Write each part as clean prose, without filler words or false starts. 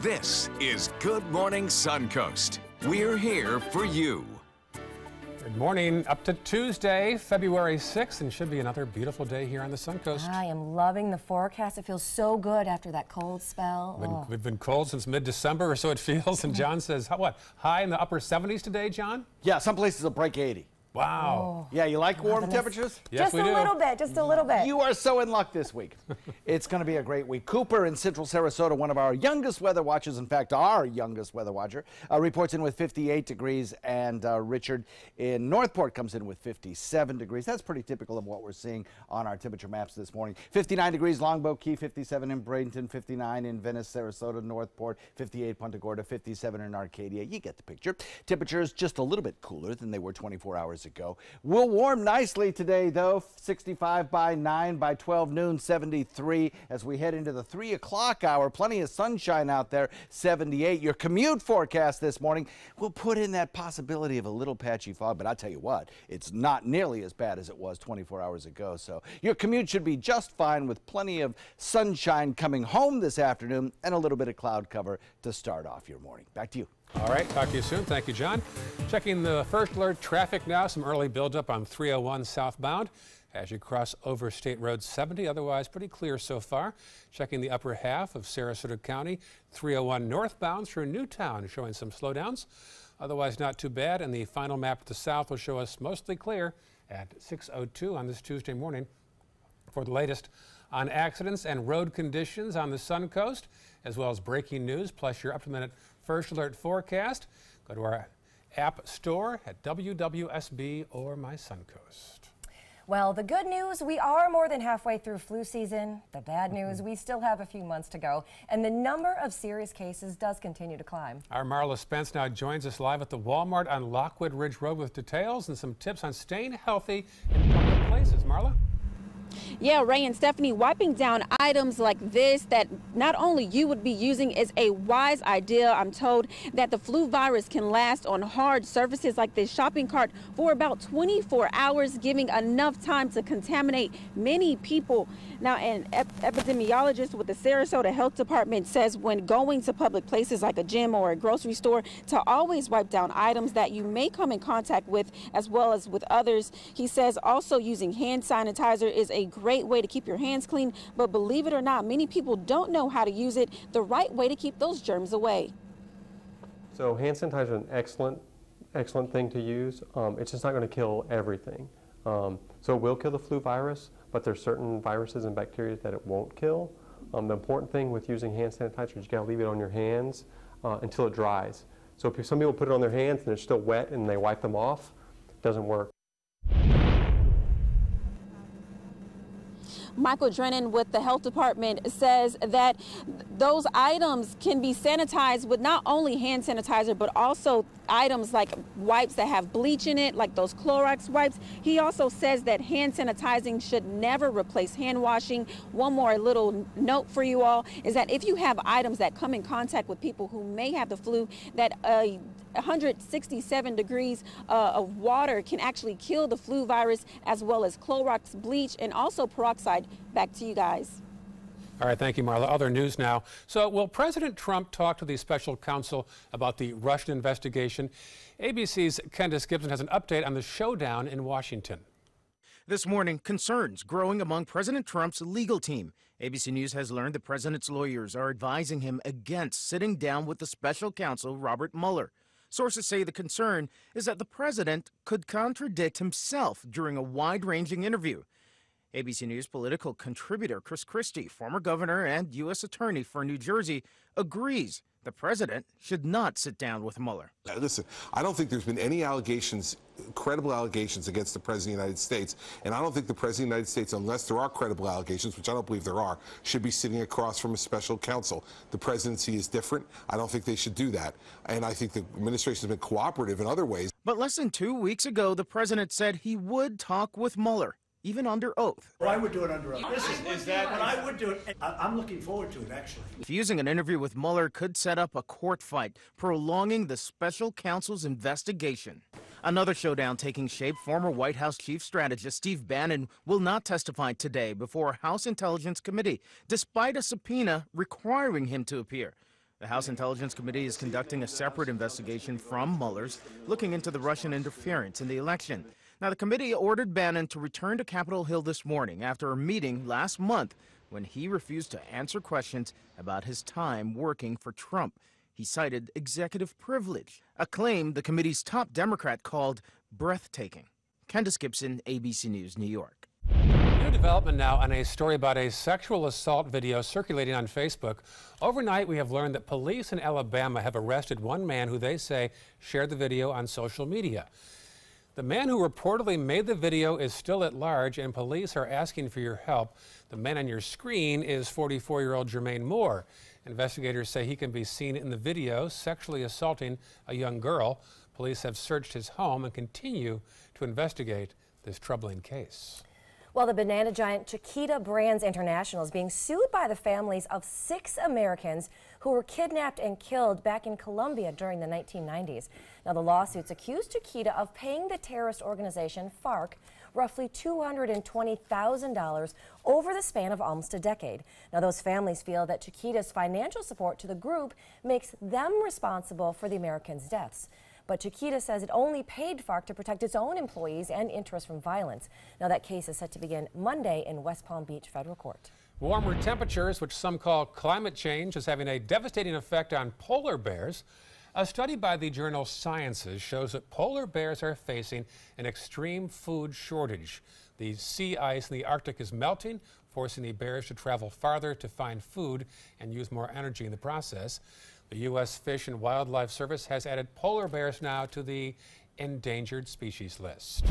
This is Good Morning Suncoast. We're here for you. Good morning. Up to Tuesday, February 6th, and should be another beautiful day here on the Suncoast. I am loving the forecast. It feels so good after that cold spell. We've been cold since mid-December, or so it feels. And John says, what, high in the upper 70s today, John? Yeah, some places will break 80. Wow. Yeah, you like warm temperatures? Yes, we do. Just a little bit. You are so in luck this week. It's going to be a great week. Cooper in central Sarasota, one of our youngest weather watchers, in fact, our youngest weather watcher, reports in with 58 degrees, and Richard in Northport comes in with 57 degrees. That's pretty typical of what we're seeing on our temperature maps this morning. 59 degrees Longboat Key, 57 in Bradenton, 59 in Venice, Sarasota, Northport, 58 Punta Gorda, 57 in Arcadia. You get the picture. Temperatures just a little bit cooler than they were 24 hours ago. We'll warm nicely today, though. 65 by 9, by 12 noon, 73. As we head into the 3 o'clock hour, plenty of sunshine out there, 78. Your commute forecast this morning will put in that possibility of a little patchy fog, but I'll tell you what, it's not nearly as bad as it was 24 hours ago. So your commute should be just fine with plenty of sunshine coming home this afternoon and a little bit of cloud cover to start off your morning. Back to you. All right, talk to you soon. Thank you, John. Checking the first alert traffic now. Some early buildup on 301 southbound as you cross over State Road 70. Otherwise, pretty clear so far. Checking the upper half of Sarasota County, 301 northbound through Newtown, showing some slowdowns. Otherwise, not too bad. And the final map to the south will show us mostly clear at 6:02 on this Tuesday morning. For the latest on accidents and road conditions on the Suncoast, as well as breaking news, plus your up-to-the-minute first alert forecast, go to our app store at WWSB or My Suncoast. Well, the good news, we are more than halfway through flu season. The bad news, we still have a few months to go, and the number of serious cases does continue to climb. Our Marla Spence now joins us live at the Walmart on Lockwood Ridge Road with details and some tips on staying healthy in public places. Marla? Yeah, Ray and Stephanie, wiping down items like this that not only you would be using is a wise idea. I'm told that the flu virus can last on hard surfaces like this shopping cart for about 24 hours, giving enough time to contaminate many people. Now, an epidemiologist with the Sarasota Health Department says when going to public places like a gym or a grocery store to always wipe down items that you may come in contact with as well as with others. He says also using hand sanitizer is a great way to keep your hands clean, but believe it or not, many people don't know how to use it the right way to keep those germs away. So hand sanitizer is an excellent thing to use. It's just not going to kill everything. So it will kill the flu virus, but there's certain viruses and bacteria that it won't kill. The important thing with using hand sanitizer is you got to leave it on your hands until it dries. So if some people put it on their hands and they're still wet and they wipe them off, it doesn't work. Michael Drennan with the health department says that those items can be sanitized with not only hand sanitizer, but also items like wipes that have bleach in it, like those Clorox wipes. He also says that hand sanitizing should never replace hand washing. One more little note for you all is that if you have items that come in contact with people who may have the flu, that 167 degrees of water can actually kill the flu virus, as well as Clorox bleach and also peroxide. Back to you guys. All right, thank you, Marla. Other news now. So will President Trump talk to the special counsel about the Russian investigation? ABC's Candace Gibson has an update on the showdown in Washington. This morning, concerns growing among President Trump's legal team. ABC News has learned the president's lawyers are advising him against sitting down with the special counsel, Robert Mueller. Sources say the concern is that the president could contradict himself during a wide-ranging interview. ABC News political contributor Chris Christie, former governor and U.S. attorney for New Jersey, agrees the president should not sit down with Mueller. Listen, I don't think there's been any allegations, credible allegations against the President of the United States, and I don't think the President of the United States, unless there are credible allegations, which I don't believe there are, should be sitting across from a special counsel. The presidency is different. I don't think they should do that, and I think the administration has been cooperative in other ways. But less than 2 weeks ago, the president said he would talk with Mueller, even under oath. Well, I would do it under oath. I would do it. I'm looking forward to it, actually. Refusing an interview with Mueller could set up a court fight, prolonging the special counsel's investigation. Another showdown taking shape. Former White House chief strategist Steve Bannon will not testify today before a House Intelligence Committee, despite a subpoena requiring him to appear. The House Intelligence Committee is conducting a separate investigation from Mueller's, looking into the Russian interference in the election. Now, the committee ordered Bannon to return to Capitol Hill this morning after a meeting last month when he refused to answer questions about his time working for Trump. He cited executive privilege, a claim the committee's top Democrat called breathtaking. Candace Gibson, ABC News, New York. New development now on a story about a sexual assault video circulating on Facebook. Overnight, we have learned that police in Alabama have arrested one man who they say shared the video on social media. The man who reportedly made the video is still at large, and police are asking for your help. The man on your screen is 44-year-old Jermaine Moore. Investigators say he can be seen in the video sexually assaulting a young girl. Police have searched his home and continue to investigate this troubling case. Well, the banana giant Chiquita Brands International is being sued by the families of 6 Americans who were kidnapped and killed back in Colombia during the 1990s. Now, the lawsuits accuse Chiquita of paying the terrorist organization FARC roughly $220,000 over the span of almost a decade. Now, those families feel that Chiquita's financial support to the group makes them responsible for the Americans' deaths. But Chiquita says it only paid FARC to protect its own employees and interests from violence. Now, that case is set to begin Monday in West Palm Beach Federal Court. Warmer temperatures, which some call climate change, is having a devastating effect on polar bears. A study by the journal Sciences shows that polar bears are facing an extreme food shortage. The sea ice in the Arctic is melting, forcing the bears to travel farther to find food and use more energy in the process. The U.S. Fish and Wildlife Service has added polar bears now to the endangered species list.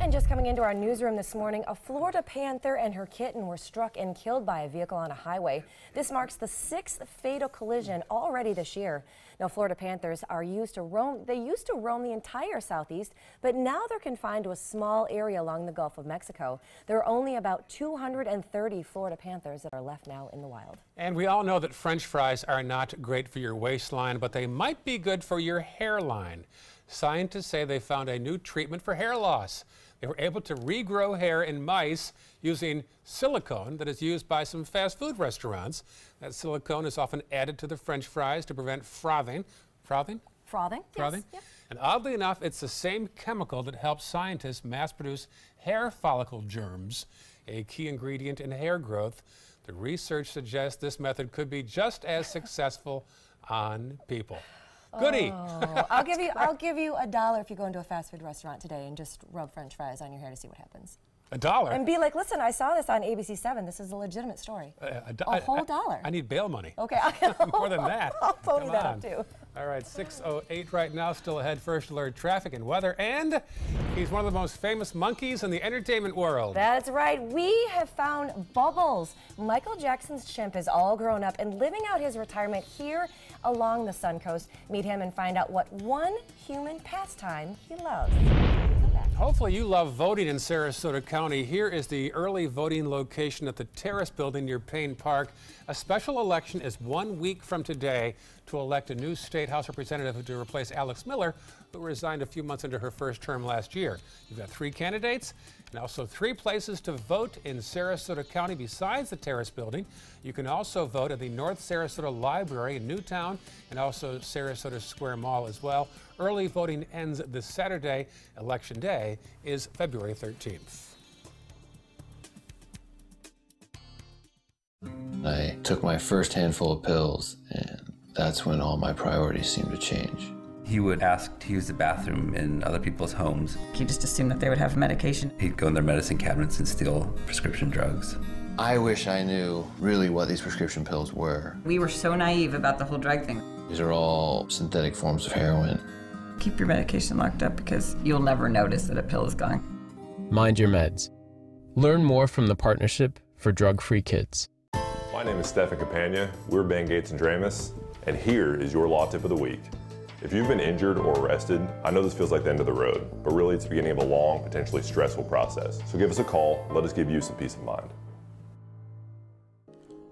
And just coming into our newsroom this morning, a Florida panther and her kitten were struck and killed by a vehicle on a highway. This marks the 6th fatal collision already this year. Now, Florida panthers used to roam the entire southeast, but now they're confined to a small area along the Gulf of Mexico. There are only about 230 Florida panthers that are left now in the wild. And we all know that French fries are not great for your waistline, but they might be good for your hairline. Scientists say they found a new treatment for hair loss. They were able to regrow hair in mice using silicone that is used by some fast food restaurants. That silicone is often added to the French fries to prevent frothing. Frothing? Frothing? Frothing? Yes. Yep. And oddly enough, it's the same chemical that helps scientists mass produce hair follicle germs, a key ingredient in hair growth. The research suggests this method could be just as successful on people. Goody. Oh, I'll give you $1 if you go into a fast food restaurant today and just rub French fries on your hair to see what happens. $1? And be like, listen, I saw this on ABC 7. This is a legitimate story. A whole $1. I need bail money. Okay. More than that. I'll pony Come that on. up too. All right, 6:08 right now, still ahead, first alert traffic and weather, and he's one of the most famous monkeys in the entertainment world. That's right. We have found Bubbles. Michael Jackson's chimp is all grown up and living out his retirement here along the Suncoast. Meet him and find out what one human pastime he loves. Hopefully you love voting in Sarasota County. Here is the early voting location at the Terrace Building near Payne Park. A special election is 1 week from today to elect a new state House representative to replace Alex Miller, who resigned a few months into her first term last year. You've got 3 candidates and also 3 places to vote in Sarasota County besides the Terrace Building. You can also vote at the North Sarasota Library in Newtown and also Sarasota Square Mall as well. Early voting ends this Saturday. Election Day is February 13th. I took my first handful of pills, and that's when all my priorities seemed to change. He would ask to use the bathroom in other people's homes. He just assumed that they would have medication. He'd go in their medicine cabinets and steal prescription drugs. I wish I knew really what these prescription pills were. We were so naive about the whole drug thing. These are all synthetic forms of heroin. Keep your medication locked up because you'll never notice that a pill is gone. Mind your meds. Learn more from the Partnership for Drug-Free Kids. My name is Stefan Campagna. We're Ben Gates and Dramus, and here is your law tip of the week. If you've been injured or arrested, I know this feels like the end of the road, but really it's the beginning of a long, potentially stressful process. So give us a call, let us give you some peace of mind.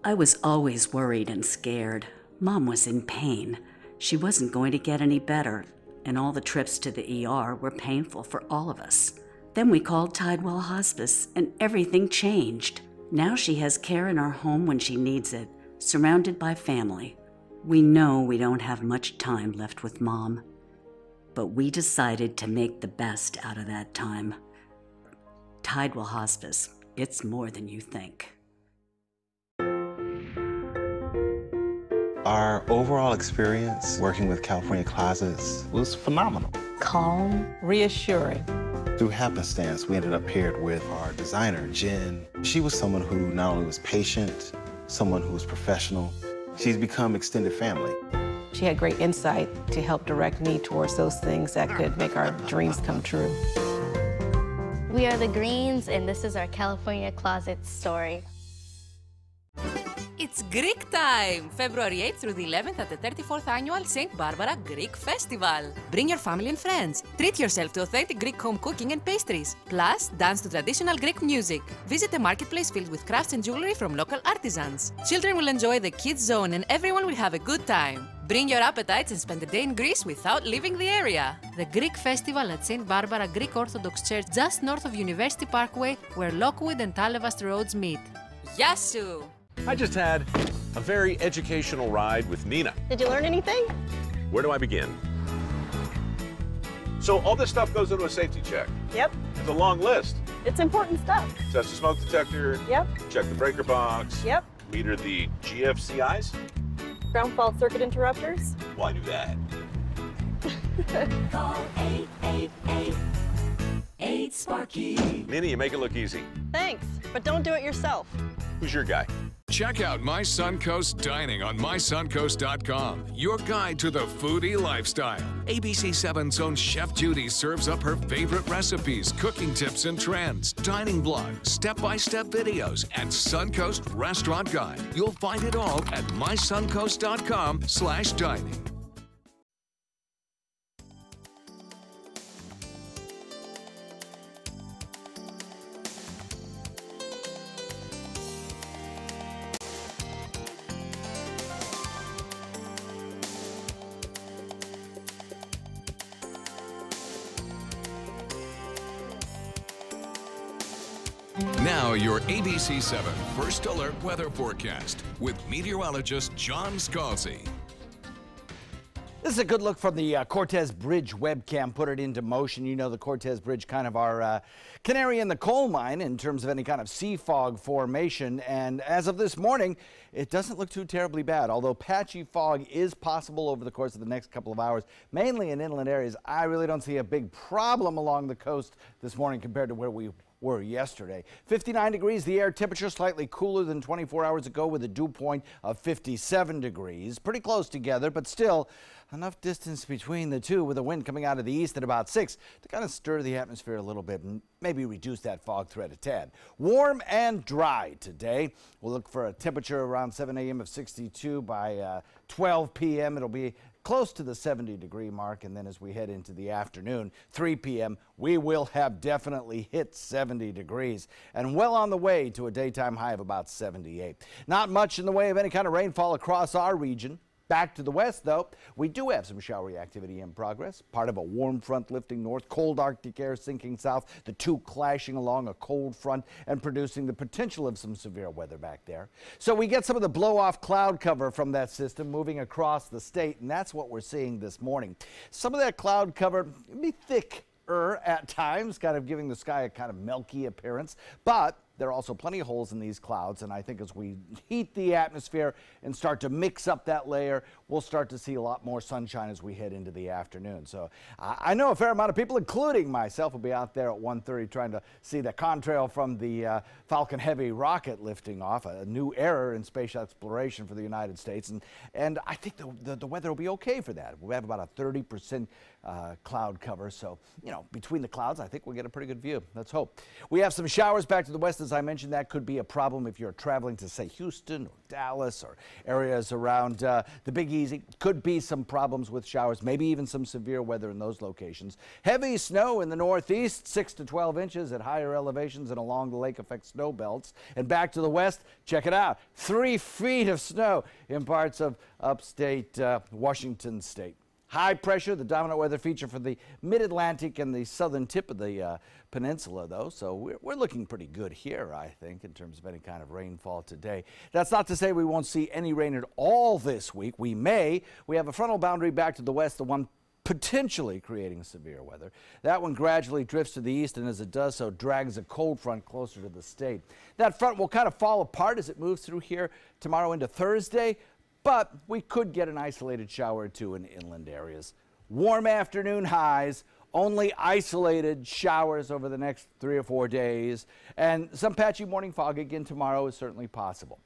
I was always worried and scared. Mom was in pain. She wasn't going to get any better, and all the trips to the ER were painful for all of us. Then we called Tidewell Hospice, and everything changed. Now she has care in our home when she needs it, surrounded by family. We know we don't have much time left with Mom, but we decided to make the best out of that time. Tidewell Hospice, it's more than you think. Our overall experience working with California Closets was phenomenal. Calm, reassuring. Through happenstance, we ended up paired with our designer, Jen. She was someone who not only was patient, someone who was professional. She's become extended family. She had great insight to help direct me towards those things that could make our dreams come true. We are the Greens, and this is our California Closet story. It's Greek time! February 8th through the 11th at the 34th Annual St. Barbara Greek Festival. Bring your family and friends. Treat yourself to authentic Greek home cooking and pastries. Plus, dance to traditional Greek music. Visit a marketplace filled with crafts and jewelry from local artisans. Children will enjoy the kids' zone and everyone will have a good time. Bring your appetites and spend a day in Greece without leaving the area. The Greek Festival at St. Barbara Greek Orthodox Church just north of University Parkway, where Lockwood and Talevast roads meet. Yasu! I just had a very educational ride with Nina. Did you learn anything? Where do I begin? So all this stuff goes into a safety check. Yep. It's a long list. It's important stuff. Test the smoke detector. Yep. Check the breaker box. Yep. Meter the GFCIs. Ground fault circuit interrupters. Well, I knew that. Call 888-8-SPARKY. Nina, you make it look easy. Thanks, but don't do it yourself. Who's your guy? Check out My Suncoast Dining on mysuncoast.com, your guide to the foodie lifestyle. ABC 7's own Chef Judy serves up her favorite recipes, cooking tips and trends, dining blogs, step-by-step videos, and Suncoast Restaurant Guide. You'll find it all at mysuncoast.com/dining. Now, your ABC 7 First Alert Weather Forecast with meteorologist John Scalzi. This is a good look from the Cortez Bridge webcam. Put it into motion. You know the Cortez Bridge, kind of our canary in the coal mine in terms of any kind of sea fog formation. And as of this morning, it doesn't look too terribly bad. Although patchy fog is possible over the course of the next couple of hours, mainly in inland areas. I really don't see a big problem along the coast this morning compared to where we were yesterday. 59 degrees, the air temperature slightly cooler than 24 hours ago with a dew point of 57 degrees. Pretty close together, but still enough distance between the two with the wind coming out of the east at about 6 to kind of stir the atmosphere a little bit and maybe reduce that fog threat a tad. Warm and dry today. We'll look for a temperature around 7 a.m. of 62. By 12 p.m. it'll be close to the 70-degree mark, and then as we head into the afternoon, 3 p.m., we will have definitely hit 70 degrees and well on the way to a daytime high of about 78. Not much in the way of any kind of rainfall across our region. Back to the west, though, we do have some showery activity in progress. Part of a warm front lifting north, cold Arctic air sinking south, the two clashing along a cold front and producing the potential of some severe weather back there. So we get some of the blow-off cloud cover from that system moving across the state, and that's what we're seeing this morning. Some of that cloud cover will be thicker at times, kind of giving the sky a kind of milky appearance, but there are also plenty of holes in these clouds, and I think as we heat the atmosphere and start to mix up that layer, we'll start to see a lot more sunshine as we head into the afternoon. So I know a fair amount of people, including myself, will be out there at 1:30 trying to see the contrail from the Falcon Heavy rocket lifting off, a new era in space exploration for the United States. And I think the weather will be okay for that. We have about a 30% cloud cover. So, you know, between the clouds, I think we'll get a pretty good view. Let's hope. We have some showers back to the west. As I mentioned, that could be a problem if you're traveling to, say, Houston or Dallas or areas around the Big Easy. Could be some problems with showers, maybe even some severe weather in those locations. Heavy snow in the northeast, 6 to 12 inches at higher elevations and along the lake effect snow belts. And back to the west, check it out, 3 feet of snow in parts of upstate Washington state. High pressure, the dominant weather feature for the mid-Atlantic and the southern tip of the peninsula, though. So we're looking pretty good here, I think, in terms of any kind of rainfall today. That's not to say we won't see any rain at all this week. We may. We have a frontal boundary back to the west, the one potentially creating severe weather. That one gradually drifts to the east, and as it does so, drags a cold front closer to the state. That front will kind of fall apart as it moves through here tomorrow into Thursday. But we could get an isolated shower or two in inland areas. Warm afternoon highs, only isolated showers over the next 3 or 4 days, and some patchy morning fog again tomorrow is certainly possible.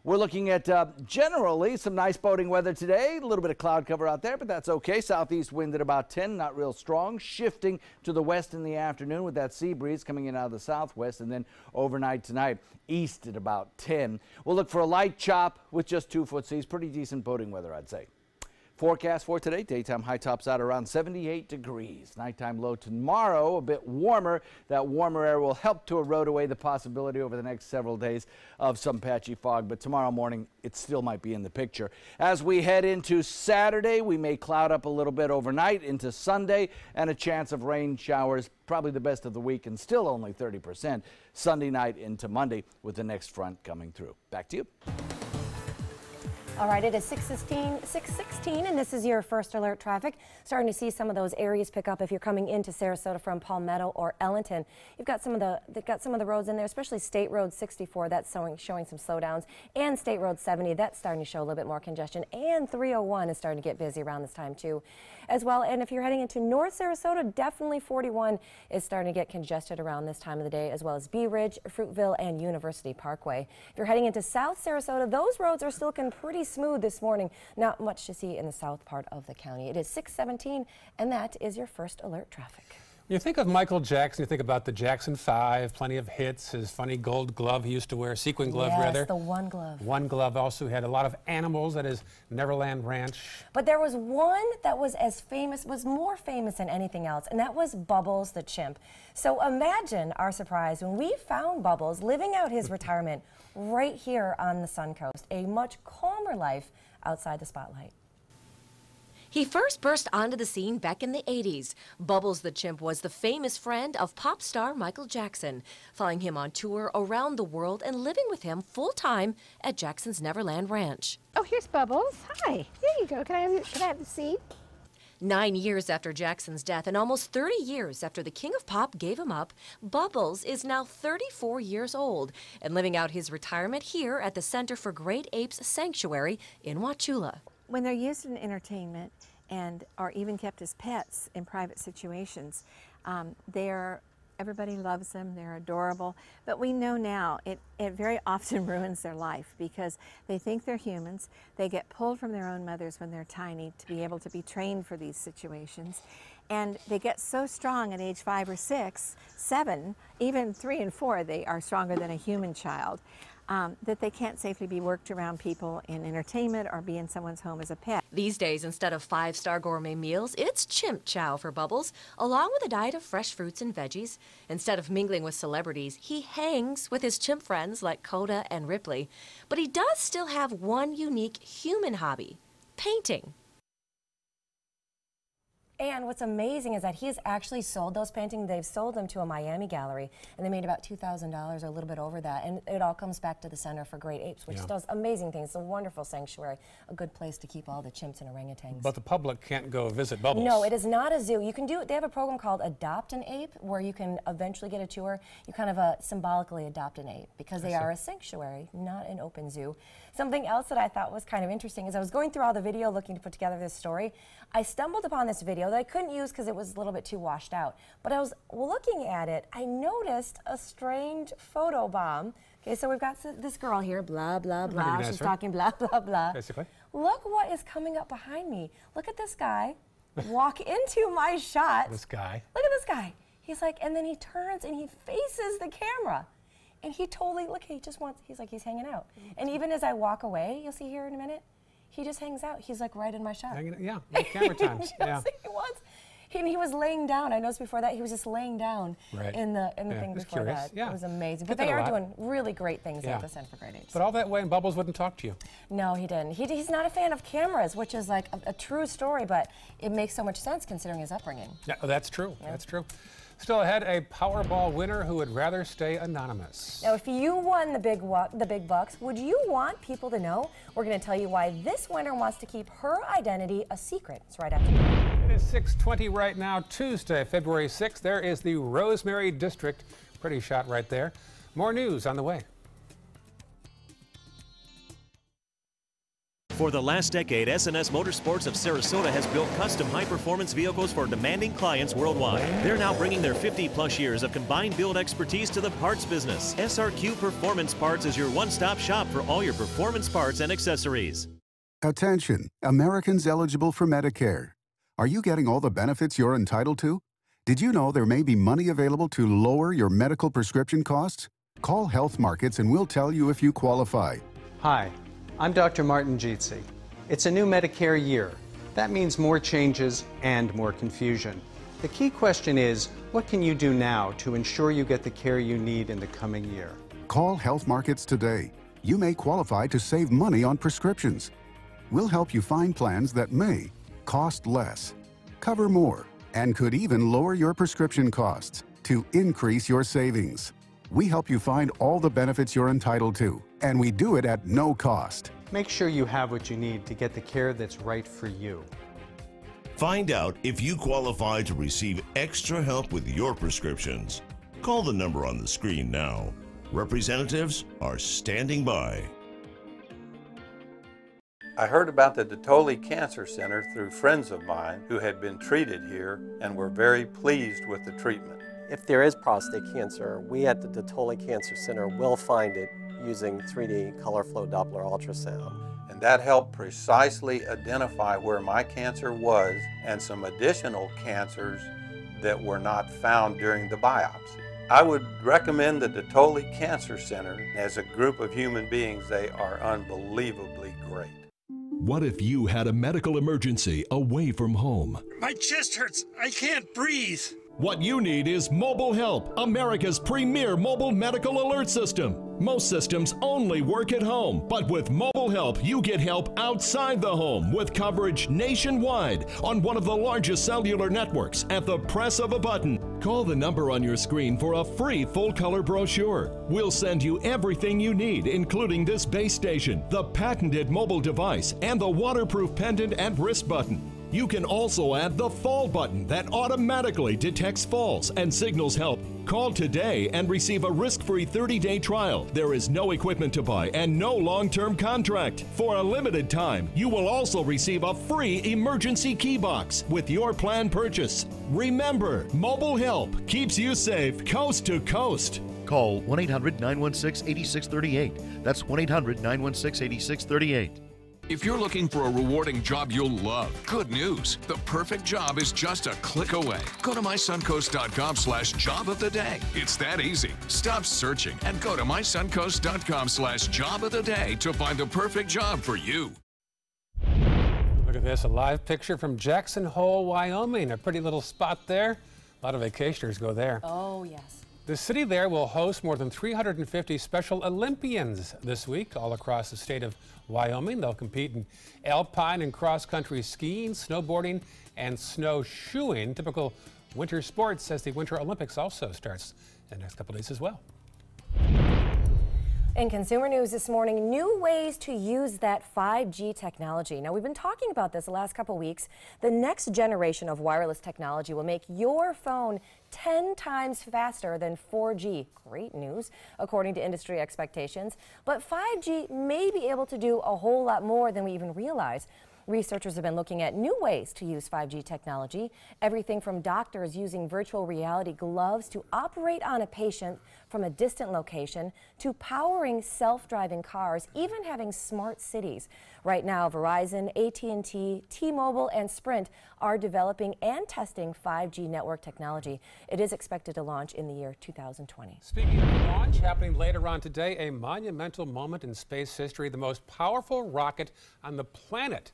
We're looking at generally some nice boating weather today. A little bit of cloud cover out there, but that's okay. Southeast wind at about 10, not real strong. Shifting to the west in the afternoon with that sea breeze coming in out of the southwest, and then overnight tonight, east at about 10. We'll look for a light chop with just 2-foot seas. Pretty decent boating weather, I'd say. Forecast for today, daytime high tops out around 78 degrees. Nighttime low tomorrow, a bit warmer. That warmer air will help to erode away the possibility over the next several days of some patchy fog, but tomorrow morning it still might be in the picture. As we head into Saturday, we may cloud up a little bit overnight into Sunday, and a chance of rain showers, probably the best of the week, and still only 30% Sunday night into Monday with the next front coming through. Back to you. All right, it is 6:16, and this is your first alert traffic. Starting to see some of those areas pick up if you're coming into Sarasota from Palmetto or Ellington. You've got they've got some of the roads in there, especially State Road 64. That's showing some slowdowns, and State Road 70. That's starting to show a little bit more congestion, and 301 is starting to get busy around this time too, as well. And if you're heading into North Sarasota, definitely 41 is starting to get congested around this time of the day, as well as Bee Ridge, Fruitville, and University Parkway. If you're heading into South Sarasota, those roads are still looking pretty smooth this morning. Not much to see in the south part of the county. It is 6:17, and that is your first alert traffic. When you think of Michael Jackson, you think about the Jackson 5, plenty of hits, his funny gold glove he used to wear, sequin glove rather. Yes, the one glove. One glove. Also had a lot of animals at his Neverland Ranch. But there was one that was was more famous than anything else, and that was Bubbles the chimp. So imagine our surprise when we found Bubbles living out his retirement right here on the Suncoast, a much calmer life outside the spotlight. He first burst onto the scene back in the 80s. Bubbles the chimp was the famous friend of pop star Michael Jackson, following him on tour around the world and living with him full-time at Jackson's Neverland Ranch. Oh, here's Bubbles. Hi. Here you go. Can I have the seat? 9 years after Jackson's death and almost 30 years after the King of Pop gave him up, Bubbles is now 34 years old and living out his retirement here at the Center for Great Apes Sanctuary in Wauchula. When they're used in entertainment and are even kept as pets in private situations, everybody loves them, they're adorable, but we know now it very often ruins their life because they think they're humans. They get pulled from their own mothers when they're tiny to be able to be trained for these situations. And they get so strong at age 5 or 6, 7, even 3 and 4, they are stronger than a human child. That they can't safely be worked around people in entertainment or be in someone's home as a pet. These days, instead of 5-star gourmet meals, it's chimp chow for Bubbles, along with a diet of fresh fruits and veggies. Instead of mingling with celebrities, he hangs with his chimp friends like Coda and Ripley. But he does still have one unique human hobby: painting. And what's amazing is that he's actually sold those paintings. They've sold them to a Miami gallery, and they made about $2,000 or a little bit over that. And it all comes back to the Center for Great Apes, which does amazing things. It's a wonderful sanctuary, a good place to keep all the chimps and orangutans. But the public can't go visit Bubbles. No, it is not a zoo. You can do. They have a program called Adopt an Ape, where you can eventually get a tour. You kind of symbolically adopt an ape because they are a sanctuary, not an open zoo. Something else that I thought was kind of interesting is I was going through all the video looking to put together this story. I stumbled upon this video that I couldn't use because it was a little bit too washed out. But I was looking at it, I noticed a strange photo bomb. Okay, so we've got this girl here, blah, blah, blah. She's talking blah, blah, blah. Basically. Look what is coming up behind me. Look at this guy walk into my shot. This guy. Look at this guy. He's like, and then he turns and he faces the camera. And he totally, look, he just wants, he's like, he's hanging out. And even as I walk away, you'll see here in a minute, he just hangs out. He's like right in my shot. Yeah, camera times. Yeah. He was laying down. I noticed before that he was just laying down in the Yeah, thing just before curious. that. Yeah. It was amazing. Get But they that a are lot. doing really great things Yeah. at the Center for Great Apes. But all that way, and Bubbles wouldn't talk to you. No, he didn't. He's not a fan of cameras, which is like a true story, but it makes so much sense considering his upbringing. Yeah, that's true. That's true. Still ahead, a Powerball winner who would rather stay anonymous. Now, if you won the big bucks, would you want people to know? We're going to tell you why this winner wants to keep her identity a secret. It's right after that. It is 6:20 right now, Tuesday, February 6th. There is the Rosemary District. Pretty shot right there. More news on the way. For the last decade, S&S Motorsports of Sarasota has built custom high-performance vehicles for demanding clients worldwide. They're now bringing their 50-plus years of combined build expertise to the parts business. SRQ Performance Parts is your one-stop shop for all your performance parts and accessories. Attention, Americans eligible for Medicare. Are you getting all the benefits you're entitled to? Did you know there may be money available to lower your medical prescription costs? Call Health Markets and we'll tell you if you qualify. Hi, I'm Dr. Martin Jeetsi. It's a new Medicare year. That means more changes and more confusion. The key question is, what can you do now to ensure you get the care you need in the coming year? Call Health Markets today. You may qualify to save money on prescriptions. We'll help you find plans that may cost less, cover more, and could even lower your prescription costs to increase your savings. We help you find all the benefits you're entitled to, and we do it at no cost. Make sure you have what you need to get the care that's right for you. Find out if you qualify to receive extra help with your prescriptions. Call the number on the screen now. Representatives are standing by. I heard about the Detoli Cancer Center through friends of mine who had been treated here and were very pleased with the treatment. If there is prostate cancer, we at the Detoli Cancer Center will find it using 3D color flow Doppler ultrasound. And that helped precisely identify where my cancer was and some additional cancers that were not found during the biopsy. I would recommend the Detoli Cancer Center. As a group of human beings, they are unbelievably great. What if you had a medical emergency away from home? My chest hurts. I can't breathe. What you need is Mobile Help, America's premier mobile medical alert system. Most systems only work at home, but with Mobile Help, you get help outside the home with coverage nationwide on one of the largest cellular networks at the press of a button. Call the number on your screen for a free full-color brochure. We'll send you everything you need, including this base station, the patented mobile device, and the waterproof pendant and wrist button. You can also add the fall button that automatically detects falls and signals help. Call today and receive a risk-free 30-day trial. There is no equipment to buy and no long-term contract. For a limited time, you will also receive a free emergency key box with your plan purchase. Remember, Mobile Help keeps you safe coast to coast. Call 1-800-916-8638. That's 1-800-916-8638. If you're looking for a rewarding job you'll love, good news. The perfect job is just a click away. Go to mysuncoast.com/job of the day. It's that easy. Stop searching and go to mysuncoast.com/job of the day to find the perfect job for you. Look at this, a live picture from Jackson Hole, Wyoming. A pretty little spot there. A lot of vacationers go there. Oh, yes. The city there will host more than 350 Special Olympians this week all across the state of Wyoming. They'll compete in alpine and cross-country skiing, snowboarding, and snowshoeing. Typical winter sports, as the Winter Olympics also starts in the next couple days as well. In consumer news this morning, new ways to use that 5G technology. Now, we've been talking about this the last couple weeks. The next generation of wireless technology will make your phone 10 times faster than 4G. Great news, according to industry expectations. But 5G may be able to do a whole lot more than we even realize. Researchers have been looking at new ways to use 5G technology, everything from doctors using virtual reality gloves to operate on a patient from a distant location to powering self-driving cars, even having smart cities. Right now, Verizon, AT&T, T-Mobile, and Sprint are developing and testing 5G network technology. It is expected to launch in the year 2020. Speaking of launch, happening later on today, a monumental moment in space history, the most powerful rocket on the planet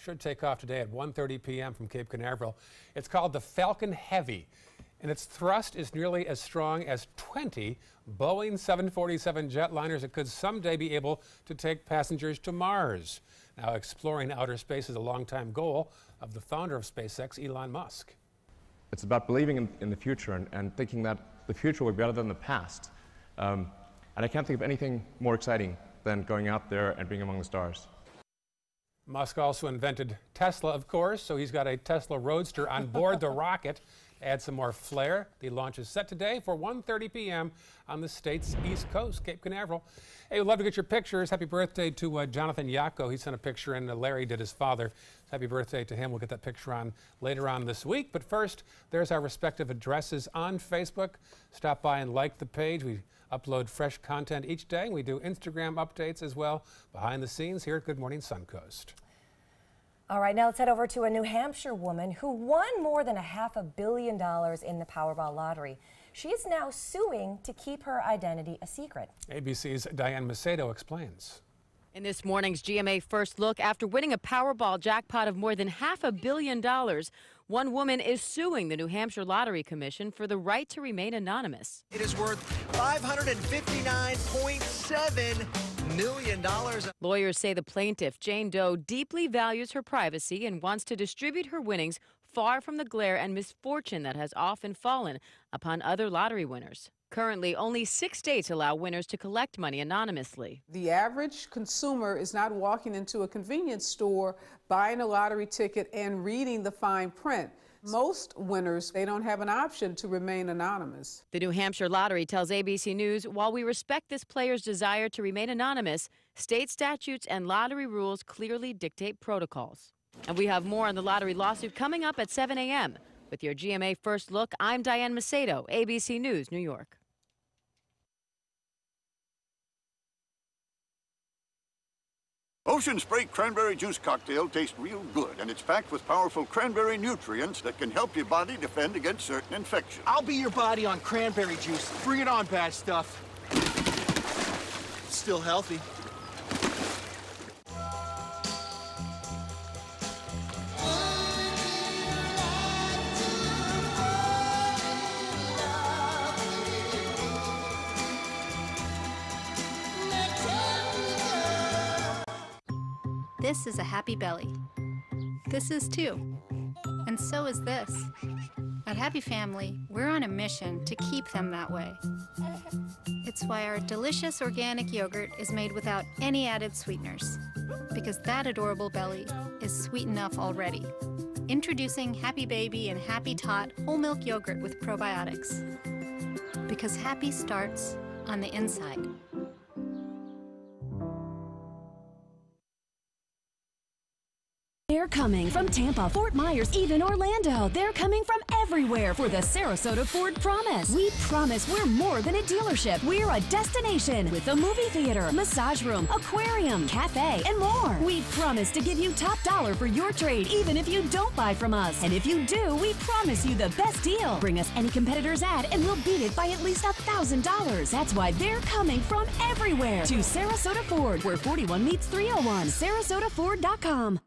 Should take off today at 1:30 p.m. from Cape Canaveral. It's called the Falcon Heavy, and its thrust is nearly as strong as 20 Boeing 747 jetliners that could someday be able to take passengers to Mars. Now, exploring outer space is a longtime goal of the founder of SpaceX, Elon Musk. It's about believing in the future and thinking that the future will be better than the past. And I can't think of anything more exciting than going out there and being among the stars. Musk also invented Tesla, of course, so he's got a Tesla Roadster on board the rocket. Add some more flair. The launch is set today for 1:30 p.m. on the state's east coast, Cape Canaveral. Hey, we'd love to get your pictures. Happy birthday to Jonathan Yako. He sent a picture, and Larry did his father. Happy birthday to him. We'll get that picture on later on this week. But first, there's our respective addresses on Facebook. Stop by and like the page. We upload fresh content each day. We do Instagram updates as well behind the scenes here at Good Morning Suncoast. All right, now let's head over to a New Hampshire woman who won more than $500 million in the Powerball lottery. She is now suing to keep her identity a secret. ABC's Diane Macedo explains. In this morning's GMA First Look, after winning a Powerball jackpot of more than $500 million, one woman is suing the New Hampshire Lottery Commission for the right to remain anonymous. It is worth $559.7 million. Lawyers say the plaintiff, Jane Doe, deeply values her privacy and wants to distribute her winnings far from the glare and misfortune that has often fallen upon other lottery winners. Currently, only 6 states allow winners to collect money anonymously. The average consumer is not walking into a convenience store, buying a lottery ticket, and reading the fine print. Most winners, they don't have an option to remain anonymous. The New Hampshire Lottery tells ABC News, while we respect this player's desire to remain anonymous, state statutes and lottery rules clearly dictate protocols. And we have more on the lottery lawsuit coming up at 7 a.m. With your GMA First Look, I'm Diane Macedo, ABC News, New York. Ocean Spray Cranberry Juice Cocktail tastes real good, and it's packed with powerful cranberry nutrients that can help your body defend against certain infections. I'll be your body on cranberry juice. Bring it on, bad stuff. Still healthy. This is a happy belly. This is too. And so is this. At Happy Family, we're on a mission to keep them that way. It's why our delicious organic yogurt is made without any added sweeteners, because that adorable belly is sweet enough already. Introducing Happy Baby and Happy Tot whole milk yogurt with probiotics. Because happy starts on the inside. They're coming from Tampa, Fort Myers, even Orlando. They're coming from everywhere for the Sarasota Ford Promise. We promise we're more than a dealership. We're a destination with a movie theater, massage room, aquarium, cafe, and more. We promise to give you top dollar for your trade, even if you don't buy from us. And if you do, we promise you the best deal. Bring us any competitor's ad and we'll beat it by at least $1,000. That's why they're coming from everywhere to Sarasota Ford, where 41 meets 301. SarasotaFord.com.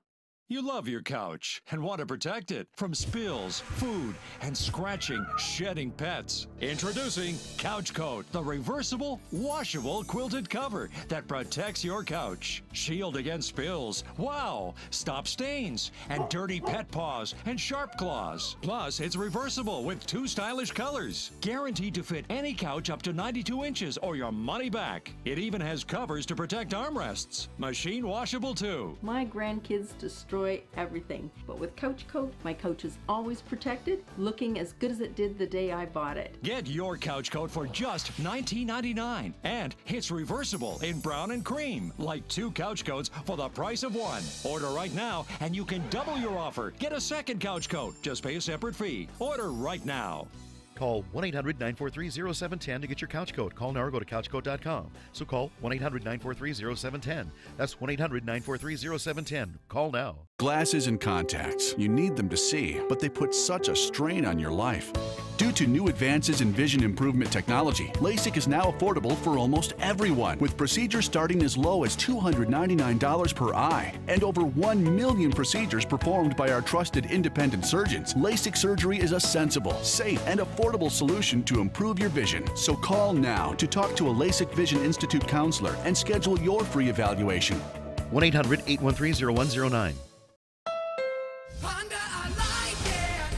You love your couch and want to protect it from spills, food, and scratching, shedding pets. Introducing Couch Coat, the reversible, washable quilted cover that protects your couch. Shield against spills, wow, stop stains, and dirty pet paws and sharp claws. Plus, it's reversible with 2 stylish colors. Guaranteed to fit any couch up to 92 inches or your money back. It even has covers to protect armrests. Machine washable too. My grandkids destroy everything, but with Couch Coat, my couch is always protected, looking as good as it did the day I bought it. Get your Couch Coat for just $19.99, and it's reversible in brown and cream, like 2 couch coats for the price of 1. Order right now, and you can double your offer. Get a second Couch Coat. Just pay a separate fee. Order right now. Call 1-800-943-0710 to get your couch coat. Call now or go to couchcoat.com. So call 1-800-943-0710. That's 1-800-943-0710. Call now. Glasses and contacts. You need them to see, but they put such a strain on your life. Due to new advances in vision improvement technology, LASIK is now affordable for almost everyone, with procedures starting as low as $299 per eye. And over 1 million procedures performed by our trusted independent surgeons. LASIK surgery is a sensible, safe, and affordable solution to improve your vision. So call now to talk to a LASIK Vision Institute counselor and schedule your free evaluation. 1-800-813-0109.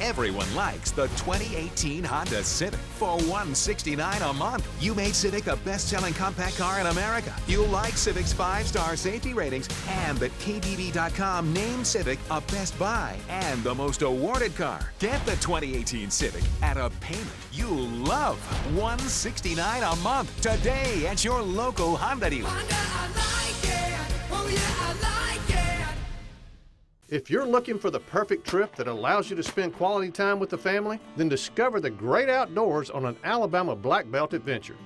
Everyone likes the 2018 Honda Civic for $169 a month. You made Civic the best-selling compact car in America. You like Civic's 5-star safety ratings and that KBB.com named Civic a best buy and the most awarded car. Get the 2018 Civic at a payment you love. $169 a month today at your local Honda dealer. Honda, I like it. Oh yeah, I like it. If you're looking for the perfect trip that allows you to spend quality time with the family, then discover the great outdoors on an Alabama Black Belt adventure.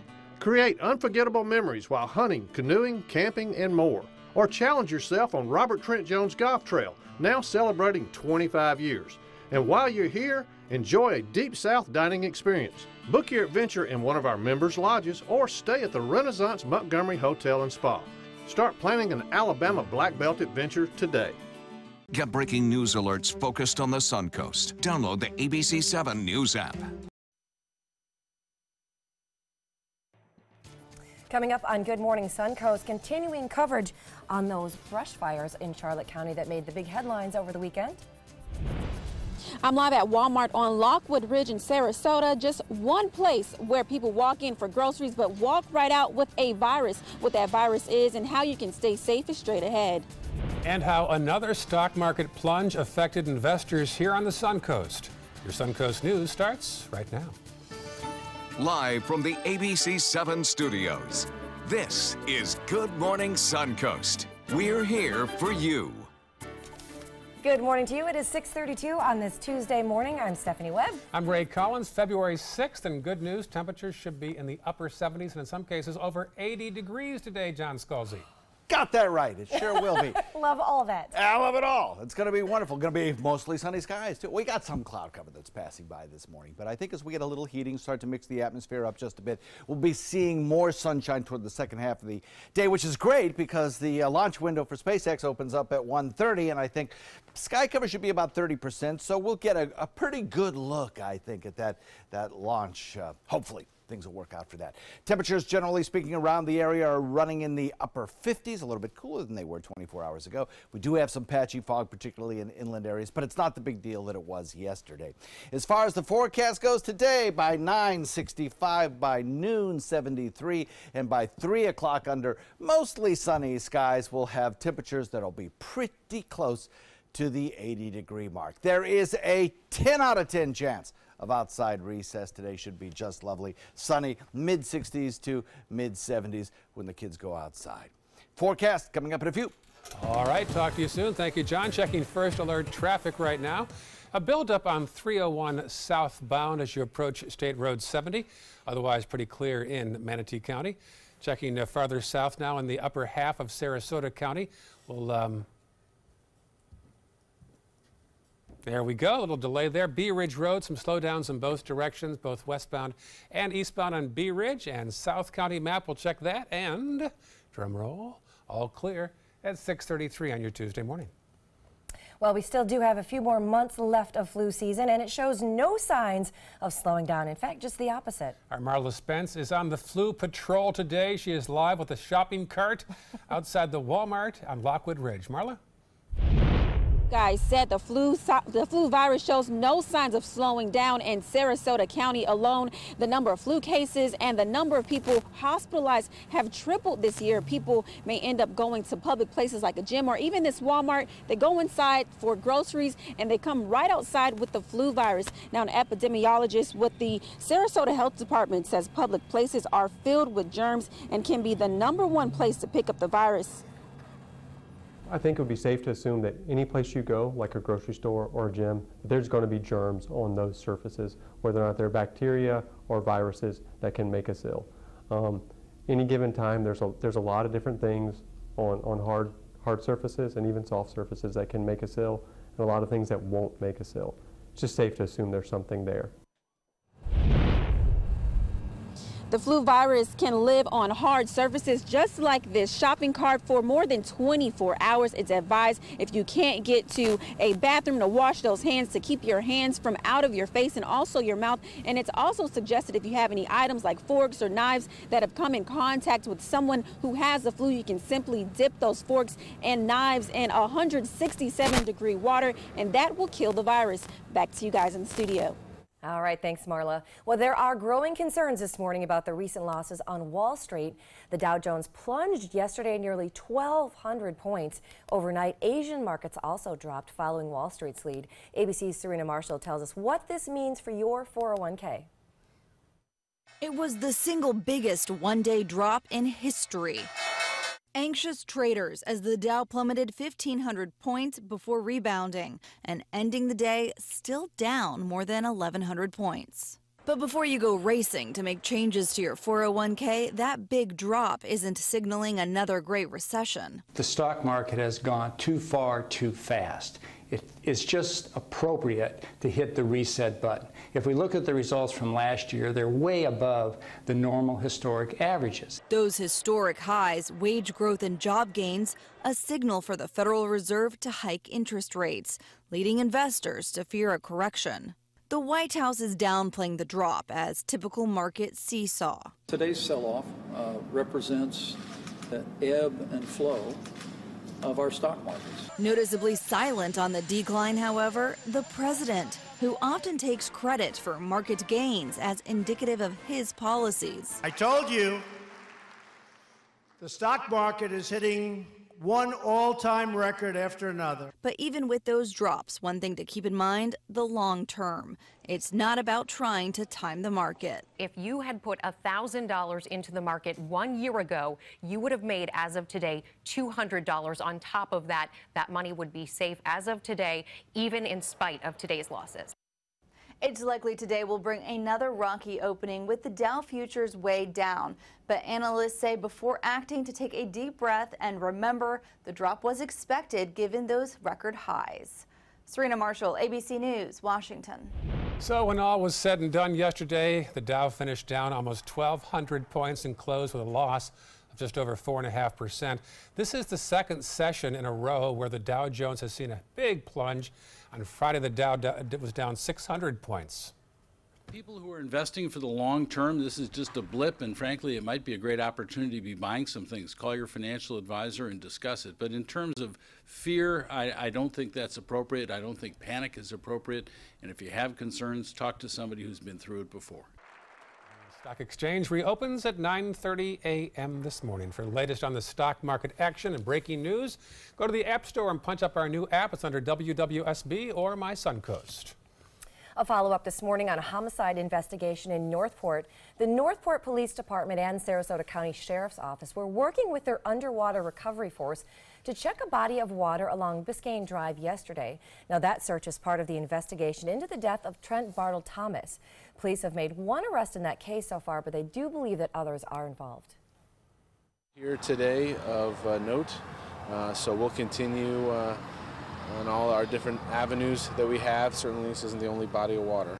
Create unforgettable memories while hunting, canoeing, camping, and more. Or challenge yourself on Robert Trent Jones Golf Trail, now celebrating 25 years. And while you're here, enjoy a Deep South dining experience. Book your adventure in one of our members' lodges or stay at the Renaissance Montgomery Hotel and Spa. Start planning an Alabama Black Belt adventure today. Get breaking news alerts focused on the Suncoast. Download the ABC 7 News app. Coming up on Good Morning Suncoast, continuing coverage on those brush fires in Charlotte County that made the big headlines over the weekend. I'm live at Walmart on Lockwood Ridge in Sarasota, just one place where people walk in for groceries but walk right out with a virus. What that virus is and how you can stay safe is straight ahead. And how another stock market plunge affected investors here on the Suncoast. Your Suncoast News starts right now. Live from the ABC 7 studios, this is Good Morning Suncoast. We're here for you. Good morning to you. It is 6:32 on this Tuesday morning. I'm Stephanie Webb. I'm Ray Collins. February 6th, and good news, temperatures should be in the upper 70s and in some cases over 80 degrees today, John Scalzi. Got that right. It sure will be. Love all that. I love it all. It's going to be wonderful. Going to be mostly sunny skies, too. We got some cloud cover that's passing by this morning, but I think as we get a little heating, start to mix the atmosphere up just a bit, we'll be seeing more sunshine toward the second half of the day, which is great because the launch window for SpaceX opens up at 1:30, and I think sky cover should be about 30%, so we'll get a pretty good look, I think, at that launch, hopefully. Things will work out for that. Temperatures, generally speaking, around the area are running in the upper 50s, a little bit cooler than they were 24 hours ago. We do have some patchy fog, particularly in inland areas, but it's not the big deal that it was yesterday. As far as the forecast goes today, by 9, 65, by noon, 73, and by 3 o'clock under mostly sunny skies, we'll have temperatures that'll be pretty close to the 80-degree mark. There is a 10 out of 10 chance of outside recess today. Should be just lovely. Sunny, mid-60s to mid-70s when the kids go outside. Forecast coming up in a few. All right, talk to you soon. Thank you, John. Checking first alert traffic right now. A buildup on 301 southbound as you approach State Road 70. Otherwise pretty clear in Manatee County. Checking farther south now in the upper half of Sarasota County. We'll there we go, a little delay there. Bee Ridge Road, some slowdowns in both directions, both westbound and eastbound on Bee Ridge. And South County map, we'll check that. And, drum roll, all clear at 6:33 on your Tuesday morning. Well, we still do have a few more months left of flu season, and it shows no signs of slowing down. In fact, just the opposite. Our Marla Spence is on the flu patrol today. She is live with a shopping cart outside the Walmart on Lockwood Ridge. Marla? Guys said the flu virus shows no signs of slowing down in Sarasota County alone. The number of flu cases and the number of people hospitalized have tripled this year. People may end up going to public places like a gym or even this Walmart. They go inside for groceries and they come right outside with the flu virus. Now, an epidemiologist with the Sarasota Health Department says public places are filled with germs and can be the #1 place to pick up the virus. I think it would be safe to assume that any place you go, like a grocery store or a gym, there's going to be germs on those surfaces, whether or not they're bacteria or viruses that can make us ill. Any given time, there's a lot of different things on hard surfaces and even soft surfaces that can make us ill, and a lot of things that won't make us ill. It's just safe to assume there's something there. The flu virus can live on hard surfaces just like this shopping cart for more than 24 hours. It's advised if you can't get to a bathroom to wash those hands, to keep your hands from out of your face and also your mouth. And it's also suggested if you have any items like forks or knives that have come in contact with someone who has the flu, you can simply dip those forks and knives in 167-degree water, and that will kill the virus. Back to you guys in the studio. All right, thanks, Marla. Well, there are growing concerns this morning about the recent losses on Wall Street. The Dow Jones plunged yesterday nearly 1,200 points. Overnight, Asian markets also dropped following Wall Street's lead. ABC's Serena Marshall tells us what this means for your 401k. It was the single biggest one-day drop in history. Anxious traders as the Dow plummeted 1,500 points before rebounding and ending the day still down more than 1,100 points. But before you go racing to make changes to your 401k, that big drop isn't signaling another great recession. The stock market has gone too far too fast. It's just appropriate to hit the reset button. If we look at the results from last year, they're way above the normal historic averages. Those historic highs, wage growth and job gains, a signal for the Federal Reserve to hike interest rates, leading investors to fear a correction. The White House is downplaying the drop as typical market seesaw. Today's sell-off represents the ebb and flow of our stock markets. Noticeably silent on the decline, however, the president, who often takes credit for market gains as indicative of his policies. I told you the stock market is hitting one all-time record after another. But even with those drops, one thing to keep in mind, the long term. It's not about trying to time the market. If you had put $1,000 into the market 1 year ago, you would have made, as of today, $200 on top of that. That money would be safe as of today, even in spite of today's losses. It's likely today will bring another rocky opening with the Dow futures way down. But analysts say before acting to take a deep breath and remember the drop was expected given those record highs. Serena Marshall, ABC News, Washington. So when all was said and done yesterday, the Dow finished down almost 1,200 points and closed with a loss of just over 4.5%. This is the second session in a row where the Dow Jones has seen a big plunge. On Friday, the Dow was down 600 points. People who are investing for the long term, this is just a blip, and frankly, it might be a great opportunity to be buying some things. Call your financial advisor and discuss it. But in terms of fear, I don't think that's appropriate. I don't think panic is appropriate. And if you have concerns, talk to somebody who's been through it before. Stock exchange reopens at 9:30 a.m. this morning. For the latest on the stock market action and breaking news, go to the App Store and punch up our new app. It's under WWSB or My Suncoast. A follow-up this morning on a homicide investigation in Northport. The Northport Police Department and Sarasota County Sheriff's Office were working with their underwater recovery force to check a body of water along Biscayne Drive yesterday. Now, that search is part of the investigation into the death of Trent Bartle Thomas. Police have made one arrest in that case so far, but they do believe that others are involved. Here today of note, so we'll continue on all our different avenues that we have. Certainly this isn't the only body of water.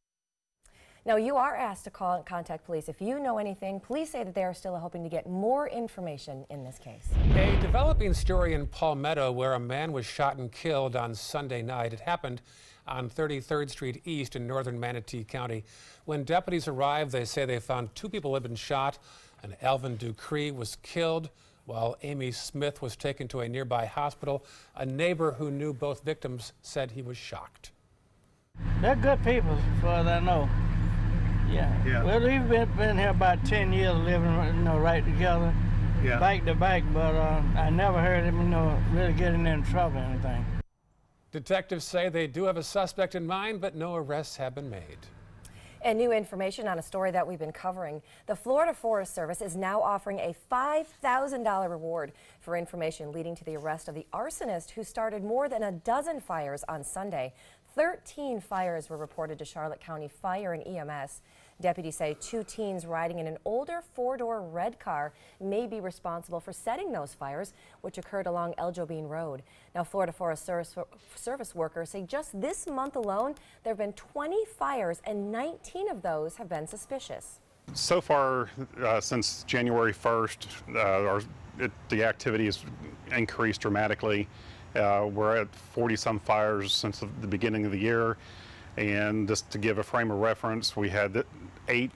Now, you are asked to call and contact police if you know anything. Police say that they are still hoping to get more information in this case. A developing story in Palmetto where a man was shot and killed on Sunday night. It happened on 33rd Street East in northern Manatee County. When deputies arrived, they say they found two people had been shot, and Alvin Dupree was killed while Amy Smith was taken to a nearby hospital. A neighbor who knew both victims said he was shocked. They're good people, as far as I know. Yeah. Well, we've been here about 10 years living, right together, back to back, but I never heard him, really getting in trouble or anything. Detectives say they do have a suspect in mind, but no arrests have been made. And new information on a story that we've been covering. The Florida Forest Service is now offering a $5,000 reward for information leading to the arrest of the arsonist who started more than a dozen fires on Sunday. 13 fires were reported to Charlotte County Fire and EMS. Deputies say two teens riding in an older four-door red car may be responsible for setting those fires, which occurred along El Jobin Road. Now, Florida Forest Service workers say just this month alone, there have been 20 fires and 19 of those have been suspicious. So far, since January 1st, the activity has increased dramatically. We're at 40-some fires since the beginning of the year. And just to give a frame of reference, we had 8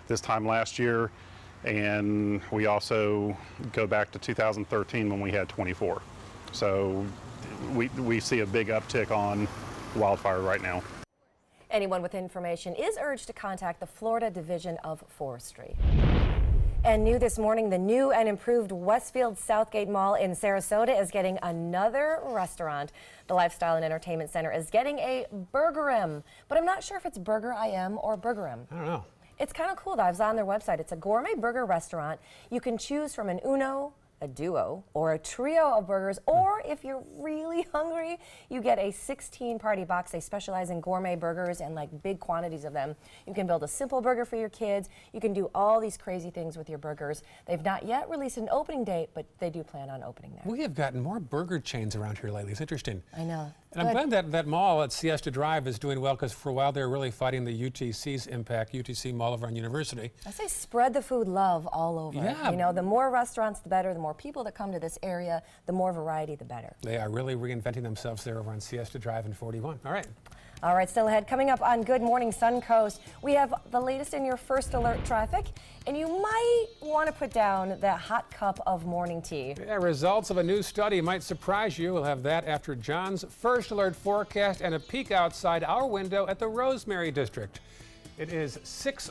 this time last year. And we also go back to 2013 when we had 24. So we see a big uptick on wildfire right now. Anyone with information is urged to contact the Florida Division of Forestry. And new this morning, the new and improved Westfield Southgate Mall in Sarasota is getting another restaurant. The Lifestyle and Entertainment Center is getting a Burger-M, but I'm not sure if it's Burger-I-M or Burger-M. I don't know. It's kind of cool, though. I was on their website. It's a gourmet burger restaurant. You can choose from an uno, a duo, or a trio of burgers, or if you're really hungry, you get a 16-party box. They specialize in gourmet burgers and like big quantities of them. You can build a simple burger for your kids. You can do all these crazy things with your burgers. They've not yet released an opening date, but they do plan on opening there. We have gotten more burger chains around here lately. It's interesting. I know. And I'm glad that mall at Siesta Drive is doing well, because for a while they were really fighting the UTC's impact, UTC Mall of our university. I say spread the food love all over. Yeah. You know, the more restaurants, the better. The more people that come to this area, the more variety, the better. They are really reinventing themselves there over on Siesta Drive in 41. All right. All right, still ahead. Coming up on Good Morning Suncoast, we have the latest in your first alert traffic, and you might want to put down that hot cup of morning tea. Yeah, results of a new study might surprise you. We'll have that after John's first alert forecast and a peek outside our window at the Rosemary District. It is 6.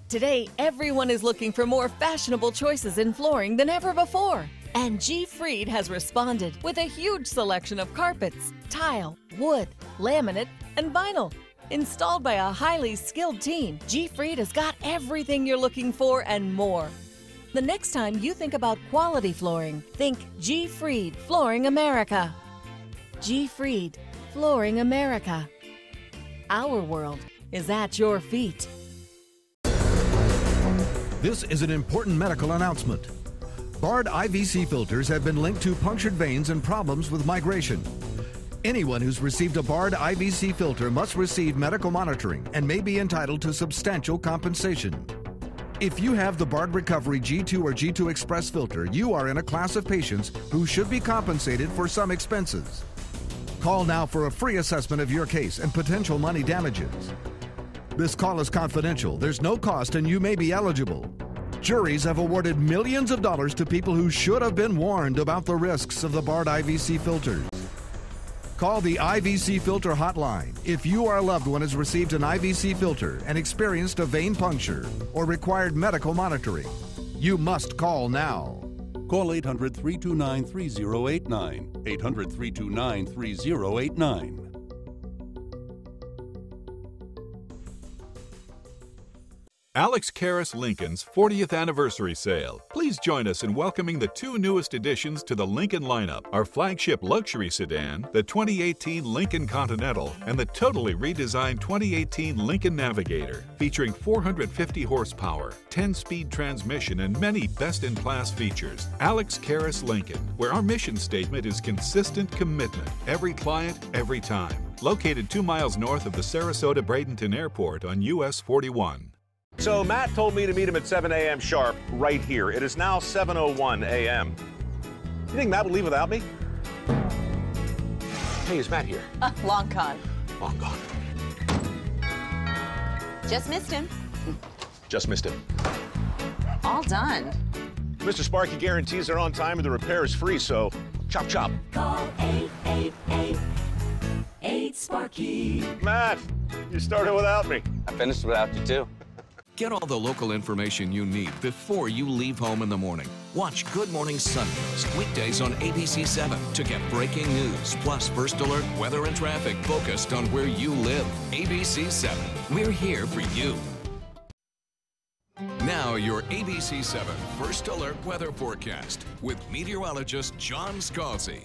Today, everyone is looking for more fashionable choices in flooring than ever before. And G. Fried has responded with a huge selection of carpets, tile, wood, laminate, and vinyl. Installed by a highly skilled team, G. Fried has got everything you're looking for and more. The next time you think about quality flooring, think G. Fried Flooring America. G. Fried Flooring America. Our world is at your feet. This is an important medical announcement. Bard IVC filters have been linked to punctured veins and problems with migration. Anyone who's received a Bard IVC filter must receive medical monitoring and may be entitled to substantial compensation. If you have the Bard Recovery G2 or G2 Express filter, you are in a class of patients who should be compensated for some expenses. Call now for a free assessment of your case and potential money damages. This call is confidential. There's no cost and you may be eligible. Juries have awarded millions of dollars to people who should have been warned about the risks of the Bard IVC filters. Call the IVC Filter Hotline if you or a loved one has received an IVC filter and experienced a vein puncture or required medical monitoring. You must call now. Call 800-329-3089. 800-329-3089. Alex Karras Lincoln's 40th anniversary sale. Please join us in welcoming the 2 newest additions to the Lincoln lineup, our flagship luxury sedan, the 2018 Lincoln Continental, and the totally redesigned 2018 Lincoln Navigator, featuring 450 horsepower, 10-speed transmission, and many best-in-class features. Alex Karras Lincoln, where our mission statement is consistent commitment, every client, every time. Located 2 miles north of the Sarasota-Bradenton Airport on US 41. So Matt told me to meet him at 7 a.m. sharp right here. It is now 7:01 a.m. You think Matt would leave without me? Hey, is Matt here? Long gone. Long gone. Just missed him. Just missed him. All done. Mr. Sparky guarantees they're on time and the repair is free, so chop chop. Call 888-8-SPARKY. Matt, you started without me. I finished without you too. Get all the local information you need before you leave home in the morning. Watch Good Morning Suncoast weekdays on ABC 7 to get breaking news, plus first alert weather and traffic focused on where you live. ABC 7, we're here for you. Now your ABC 7 first alert weather forecast with meteorologist John Scalzi.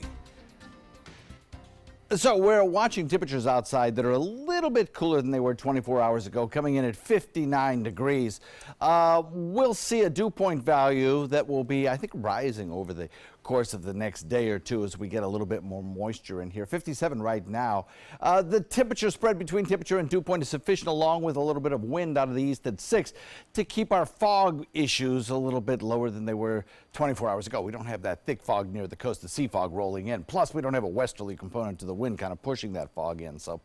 So we're watching temperatures outside that are a little bit cooler than they were 24 hours ago, coming in at 59 degrees. We'll see a dew point value that will be, I think, rising over the course of the next day or two as we get a little bit more moisture in here. 57 right now. The temperature spread between temperature and dew point is sufficient, along with a little bit of wind out of the east at 6, to keep our fog issues a little bit lower than they were 24 hours ago. We don't have that thick fog near the coast, the sea fog rolling in. Plus, we don't have a westerly component to the wind kind of pushing that fog in. So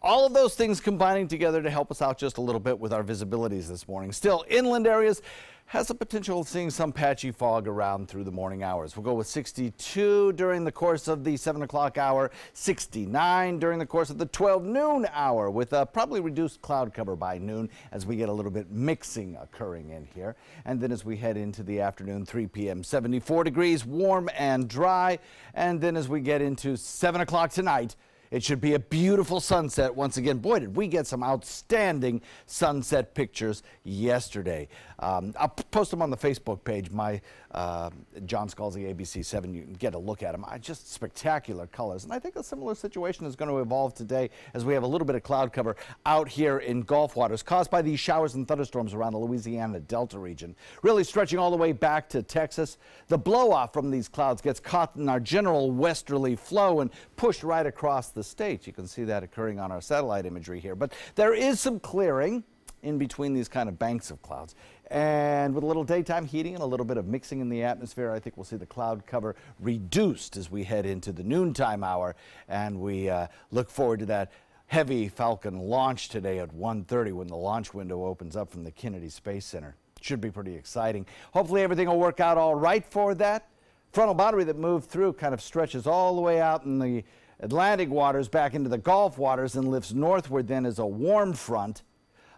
all of those things combining together to help us out just a little bit with our visibilities this morning. Still, inland areas has the potential of seeing some patchy fog around through the morning hours. We'll go with 62 during the course of the 7 o'clock hour, 69 during the course of the 12 noon hour, with a probably reduced cloud cover by noon as we get a little bit mixing occurring in here. And then as we head into the afternoon, 3 p.m., 74 degrees, warm and dry. And then as we get into 7 o'clock tonight, it should be a beautiful sunset once again. Boy, did we get some outstanding sunset pictures yesterday. I'll post them on the Facebook page, my John Scalzi ABC 7. You can get a look at them. Just spectacular colors. And I think a similar situation is going to evolve today as we have a little bit of cloud cover out here in Gulf waters caused by these showers and thunderstorms around the Louisiana Delta region, really stretching all the way back to Texas. The blow-off from these clouds gets caught in our general westerly flow and pushed right across the state. You can see that occurring on our satellite imagery here. But there is some clearing in between these kind of banks of clouds. And with a little daytime heating and a little bit of mixing in the atmosphere, I think we'll see the cloud cover reduced as we head into the noontime hour. And we look forward to that heavy Falcon launch today at 1:30 when the launch window opens up from the Kennedy Space Center. Should be pretty exciting. Hopefully everything will work out all right for that. Frontal boundary that moved through kind of stretches all the way out in the Atlantic waters back into the Gulf waters and lifts northward then as a warm front.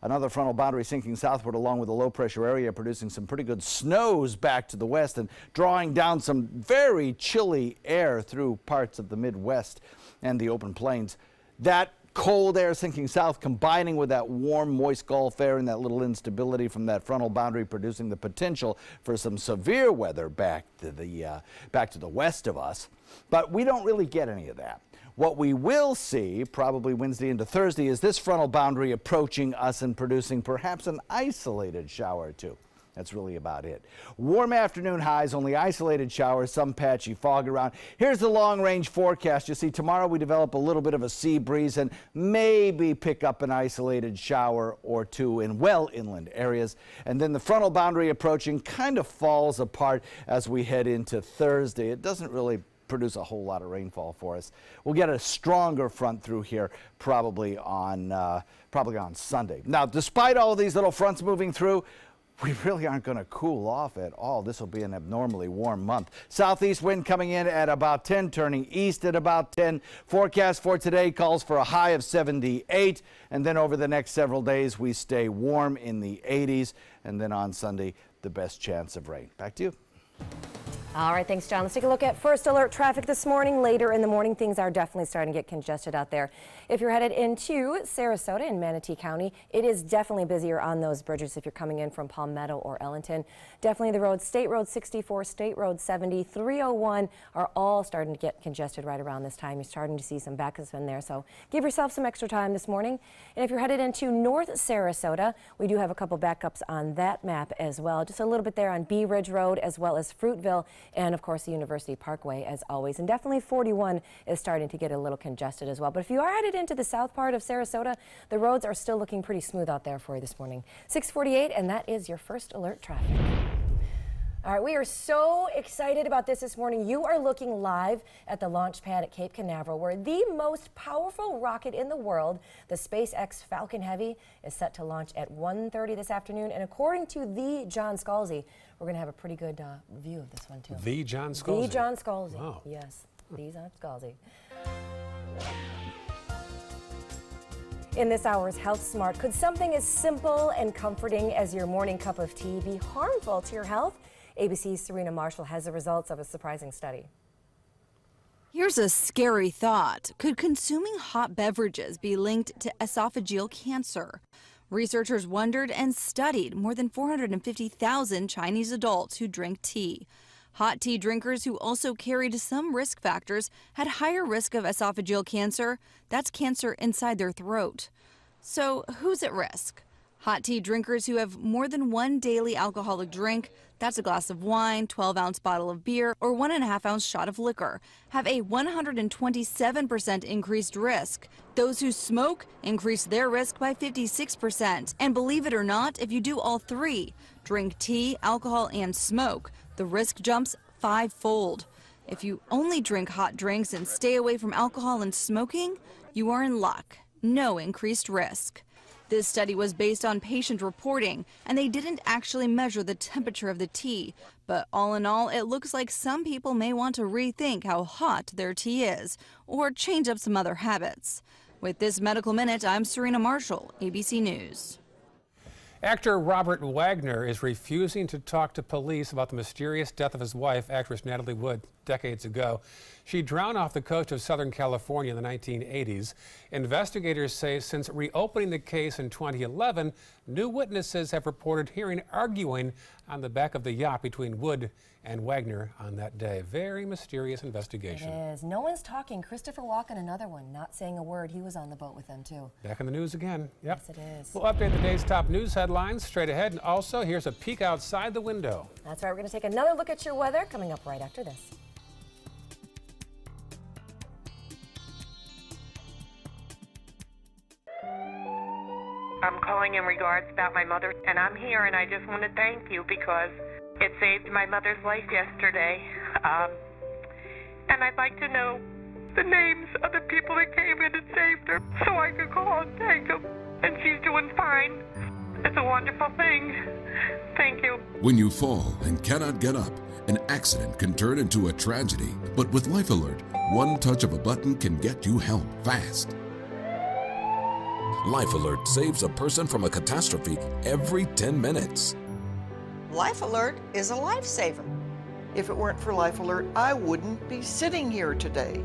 Another frontal boundary sinking southward along with a low pressure area producing some pretty good snows back to the west and drawing down some very chilly air through parts of the Midwest and the open plains. That cold air sinking south combining with that warm, moist Gulf air and that little instability from that frontal boundary producing the potential for some severe weather back to the west of us. But we don't really get any of that. What we will see, probably Wednesday into Thursday, is this frontal boundary approaching us and producing perhaps an isolated shower or two. That's really about it. Warm afternoon highs, only isolated showers, some patchy fog around. Here's the long-range forecast. You see, tomorrow we develop a little bit of a sea breeze and maybe pick up an isolated shower or two in well inland areas. And then the frontal boundary approaching kind of falls apart as we head into Thursday. It doesn't really produce a whole lot of rainfall for us. We'll get a stronger front through here probably on Sunday. Now, despite all of these little fronts moving through, we really aren't going to cool off at all. This will be an abnormally warm month. Southeast wind coming in at about 10, turning east at about 10. Forecast for today calls for a high of 78. And then over the next several days, we stay warm in the 80s. And then on Sunday, the best chance of rain. Back to you. All right, thanks, John. Let's take a look at first alert traffic this morning. Later in the morning, things are definitely starting to get congested out there. If you're headed into Sarasota in Manatee County, it is definitely busier on those bridges if you're coming in from Palmetto or Ellington. Definitely the roads, State Road 64, State Road 70, 301 are all starting to get congested right around this time. You're starting to see some backups in there, so give yourself some extra time this morning. And if you're headed into North Sarasota, we do have a couple backups on that map as well. Just a little bit there on Bee Ridge Road as well as Fruitville and of course the University Parkway as always. And definitely 41 is starting to get a little congested as well. But if you are headed into the south part of Sarasota, the roads are still looking pretty smooth out there for you this morning. 6:48, and that is your first alert traffic. All right, we are so excited about this morning. You are looking live at the launch pad at Cape Canaveral, where the most powerful rocket in the world, the SpaceX Falcon Heavy, is set to launch at 1:30 this afternoon. And according to the John Scalzi, we're going to have a pretty good view of this one, too. The John Scalzi? The John Scalzi. Wow. Yes, the John Scalzi. In this hour's Health Smart, could something as simple and comforting as your morning cup of tea be harmful to your health? ABC's Serena Marshall has the results of a surprising study. Here's a scary thought. Could consuming hot beverages be linked to esophageal cancer? Researchers wondered and studied more than 450,000 Chinese adults who drink tea. Hot tea drinkers who also carried some risk factors had higher risk of esophageal cancer. That's cancer inside their throat. So who's at risk? Hot tea drinkers who have more than one daily alcoholic drink, that's a glass of wine, 12-ounce bottle of beer, or 1.5-ounce shot of liquor, have a 127% increased risk. Those who smoke increase their risk by 56%. And believe it or not, if you do all three, drink tea, alcohol, and smoke, the risk jumps 5-fold. If you only drink hot drinks and stay away from alcohol and smoking, you are in luck. No increased risk. This study was based on patient reporting, and they didn't actually measure the temperature of the tea. But all in all, it looks like some people may want to rethink how hot their tea is, or change up some other habits. With this Medical Minute, I'm Serena Marshall, ABC News. Actor Robert Wagner is refusing to talk to police about the mysterious death of his wife, actress Natalie Wood, decades ago. She drowned off the coast of Southern California in the 1980s. Investigators say since reopening the case in 2011, new witnesses have reported hearing arguing on the back of the yacht between Wood and Wagner on that day. Very mysterious investigation. It is. No one's talking. Christopher Walken, another one, not saying a word. He was on the boat with them, too. Back in the news again. Yep. Yes, it is. We'll update the day's top news headlines straight ahead. And also, here's a peek outside the window. That's right. We're going to take another look at your weather coming up right after this. I'm calling in regards about my mother, and I'm here, and I just want to thank you because it saved my mother's life yesterday. And I'd like to know the names of the people that came in and saved her so I could call and thank them. And she's doing fine. It's a wonderful thing. Thank you. When you fall and cannot get up, an accident can turn into a tragedy. But with Life Alert, one touch of a button can get you help fast. Life Alert saves a person from a catastrophe every 10 minutes. Life Alert is a lifesaver. If it weren't for Life Alert, I wouldn't be sitting here today.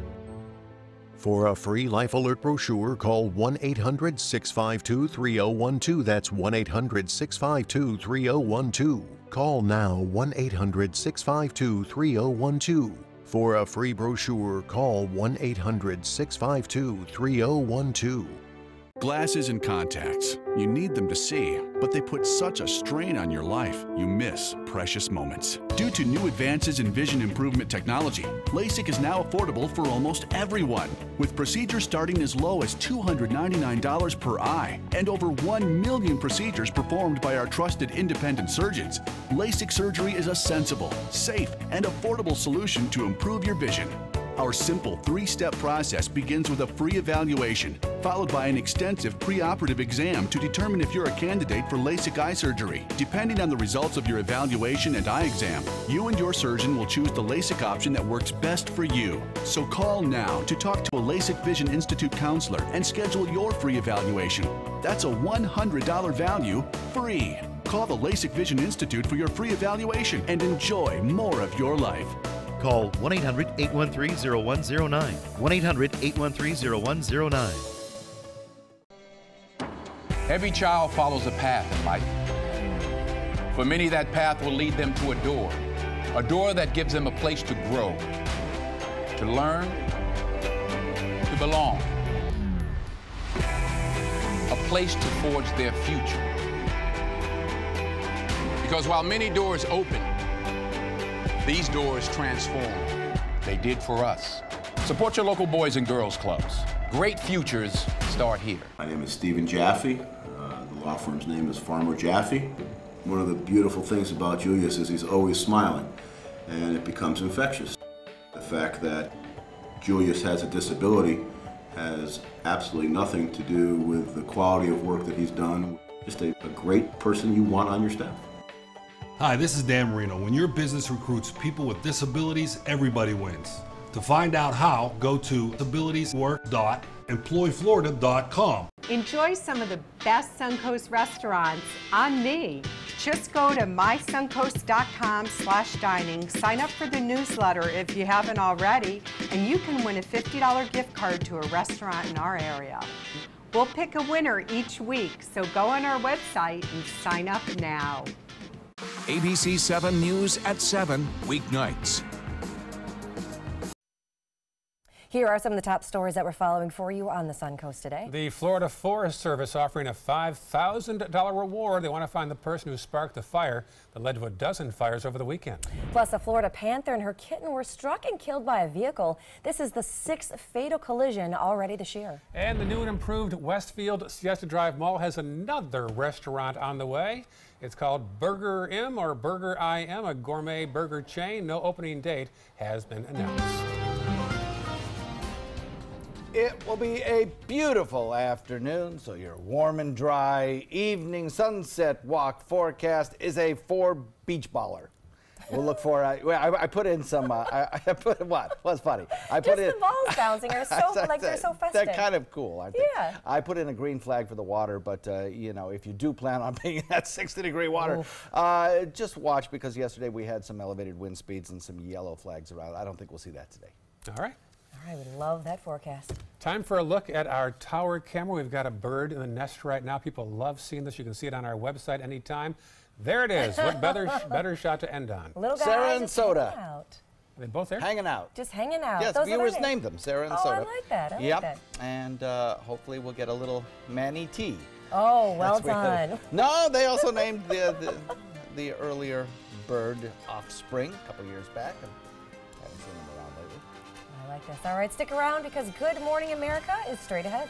For a free Life Alert brochure, call 1-800-652-3012. That's 1-800-652-3012. Call now 1-800-652-3012. For a free brochure, call 1-800-652-3012. Glasses and contacts. You need them to see, but they put such a strain on your life, you miss precious moments. Due to new advances in vision improvement technology, LASIK is now affordable for almost everyone, with procedures starting as low as $299 per eye and over 1 million procedures performed by our trusted independent surgeons. LASIK surgery is a sensible, safe, and affordable solution to improve your vision. Our simple 3-step process begins with a free evaluation, followed by an extensive preoperative exam to determine if you're a candidate for LASIK eye surgery. Depending on the results of your evaluation and eye exam, you and your surgeon will choose the LASIK option that works best for you. So call now to talk to a LASIK Vision Institute counselor and schedule your free evaluation. That's a $100 value, free. Call the LASIK Vision Institute for your free evaluation and enjoy more of your life. Call 1-800-813-0109. 1-800-813-0109. Every child follows a path in life. For many, that path will lead them to a door that gives them a place to grow, to learn, to belong, a place to forge their future. Because while many doors open, these doors transform. They did for us. Support your local Boys and Girls Clubs. Great futures start here. My name is Stephen Jaffe. The law firm's name is Farmer Jaffe. One of the beautiful things about Julius is he's always smiling, and it becomes infectious. The fact that Julius has a disability has absolutely nothing to do with the quality of work that he's done. Just a great person you want on your staff. Hi, this is Dan Marino. When your business recruits people with disabilities, everybody wins. To find out how, go to disabilitieswork.employflorida.com. Enjoy some of the best Suncoast restaurants on me. Just go to mysuncoast.com/dining, sign up for the newsletter if you haven't already, and you can win a $50 gift card to a restaurant in our area. We'll pick a winner each week, so go on our website and sign up now. ABC 7 News at 7 weeknights. Here are some of the top stories that we're following for you on the Suncoast today. The Florida Forest Service offering a $5,000 reward. They want to find the person who sparked the fire that led to a dozen fires over the weekend. Plus, a Florida panther and her kitten were struck and killed by a vehicle. This is the 6th fatal collision already this year. And the new and improved Westfield Siesta Drive Mall has another restaurant on the way. It's called Burger M or Burger IM, a gourmet burger chain. No opening date has been announced. It will be a beautiful afternoon, so your warm and dry evening sunset walk forecast is a 4 beach baller. We'll look for. I put in some. I put what? What's funny? I put Just in the balls bouncing are so like they're so festive. They're kind of cool, aren't they? Yeah. I put in a green flag for the water, but you know, if you do plan on being in that 60-degree water, just watch, because yesterday we had some elevated wind speeds and some yellow flags around. I don't think we'll see that today. All right. All right, we love that forecast. Time for a look at our tower camera. We've got a bird in the nest right now. People love seeing this. You can see it on our website anytime. There it is. What better shot to end on? Little guys Sarah and just Soda. hanging out. Are they both there? Hanging out. Just hanging out. Yes, Those viewers are named them Sarah and Oh, Soda. I like that. I like Yep. that. And hopefully we'll get a little Manny T. Oh, well That's what- done. No, they also named the earlier bird offspring a couple years back. And haven't seen them around lately. I like this. All right, stick around because Good Morning America is straight ahead.